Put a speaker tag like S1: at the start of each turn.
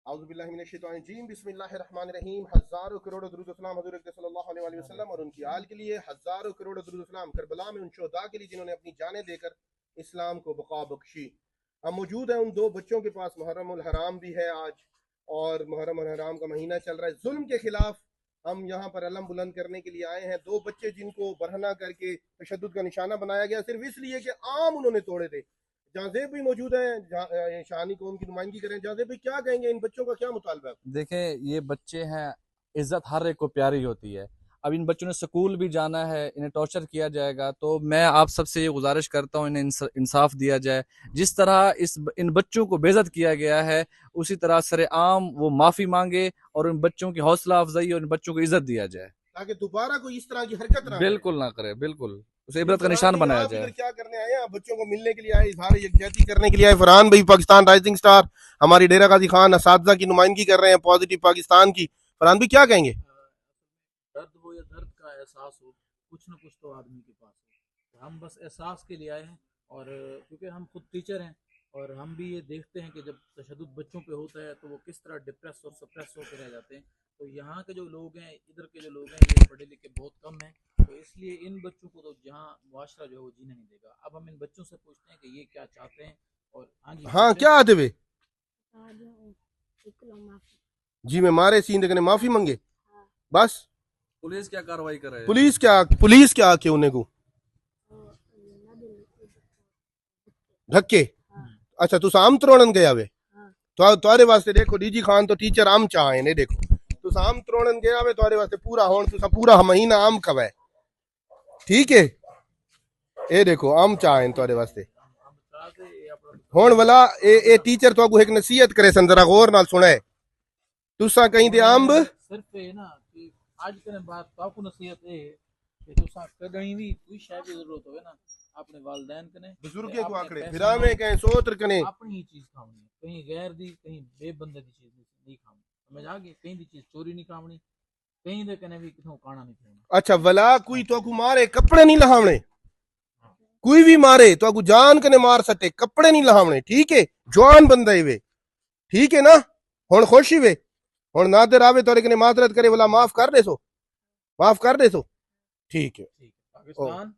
S1: اعوذ باللہ من الشیطان الرجیم بسم اللہ الرحمن الرحیم. ہزاروں کروڑ درود و سلام حضور اقدس صلی اللہ علیہ وسلم اور ان کی آل کے لیے. ہزاروں کروڑ درود و سلام کربلا میں ان شہداء کے لیے جنہوں نے اپنی جانیں دے کر اسلام کو بقا بخشی. ہم موجود ہیں ان دو بچوں کے پاس. محرم الحرام بھی ہے آج اور محرم الحرام کا مہینہ چل رہا ہے. ظلم کے خلاف ہم یہاں پر علم بلند کرنے کے لیے آئے ہیں. دو بچے جن کو برہنہ کر کے تشدد کا نشانہ بنایا گیا صرف اس لیے کہ عام انہوں نے توڑے تھے. جہاں بھی موجود ہیں شانی قوم کی نمائندگی کریں. جہاں بھی کیا کہیں گے ان بچوں کا کیا مطالبہ ہے؟
S2: دیکھیں یہ بچے ہیں, عزت ہر ایک کو پیاری ہوتی ہے. اب ان بچوں نے سکول بھی جانا ہے, انہیں ٹارچر کیا جائے گا, تو میں آپ سب سے یہ گزارش کرتا ہوں انہیں انصاف دیا جائے. جس طرح ان بچوں کو بے عزت کیا گیا ہے اسی طرح سر عام وہ معافی مانگے اور ان بچوں کی حوصلہ افزائی اور ان بچوں کو عزت دیا جائے
S1: تاکہ دوبارہ کوئی اس طرح کی حرکت نہ
S2: بالکل نہ کرے, بالکل اسے عبرت کا نشان بنایا جائے.
S1: کیا کرنے آئے ہیں؟ بچوں کو ملنے کے لیے آئے, اظہار یکجہتی کرنے کے لیے آئے. فرحان بھائی پاکستان رائزنگ سٹار ہماری ڈیرہ غازی خان اساتذہ کی نمائندگی کر رہے ہیں پازیٹیو پاکستان کی. فرحان بھائی کیا کہیں گے؟
S3: درد ہو یا درد کا احساس ہو, کچھ نہ کچھ تو آدمی کے پاس ہو. ہم بس احساس کے لیے آئے ہیں, اور کیونکہ ہم خود ٹیچر ہیں اور ہم بھی یہ دیکھتے ہیں کہ جب تشدد بچوں پہ ہوتا ہے تو وہ کس طرح ڈپریس اور سپریس ہو کے رہ جاتے ہیں. تو یہاں کے جو لوگ ہیں, ادھر کے جو لوگ ہیں, یہ پڑھے لکھے بہت کم ہیں, تو اس لیے ان بچوں کو تو جہاں معاشرہ جو ہے وہ جینے نہیں دے گا. اب ہم ان بچوں سے پوچھتے ہیں کہ یہ کیا چاہتے ہیں. اور
S1: ہاں کیا آتے ہوئے جی میں مارے سین دیکھنے معافی منگے بس.
S2: پولیس کیا کاروائی کرے؟
S1: پولیس کیا آ کے انہیں کو دھکے. اچھا تو آم تروڑن گیا وے تھوڑے واسطے دیکھو ڈی جی خان تو ٹیچر آم چاہیں نے دیکھو تو آم تروڑن گیا وے تھوڑے واسطے پورا ہون تو پورا مہینہ آم کھوائے. ٹھیک ہے اے دیکھو آم چاہیں تھوڑے واسطے ہون والا. اے ٹیچر تو کو ایک نصیحت کرے سن, ذرا غور نال سنے. تسا کہیں دے آمب
S3: صرف یہ نا کہ آج کل بات تو کو نصیحت ہے کہ تسا کہیں بھی کوئی شے کی ضرورت ہوے نا اپنے والدین کنے
S1: بزرگے کو آکڑے پھرا میں کہیں سوتر کنے
S3: اپنی ہی چیز کھاونی, کہیں غیر دی کہیں بے بندے دی چیز نہیں کھاونی. سمجھ آ گئی؟ کہیں دی چیز چوری نہیں کھاونی, کہیں دے کنے بھی کتھوں کانا نہیں کھانا.
S1: اچھا ولا کوئی تو کو مارے کپڑے نہیں لہاونے, کوئی بھی مارے تو کو جان کنے مار سٹے کپڑے نہیں لہاونے. ٹھیک ہے جوان بندے وے, ٹھیک ہے نا. ہن خوشی وے ہن نادر آوے تو کنے معذرت کرے ولا معاف کر دے سو, معاف کر دے سو. ٹھیک ہے
S3: پاکستان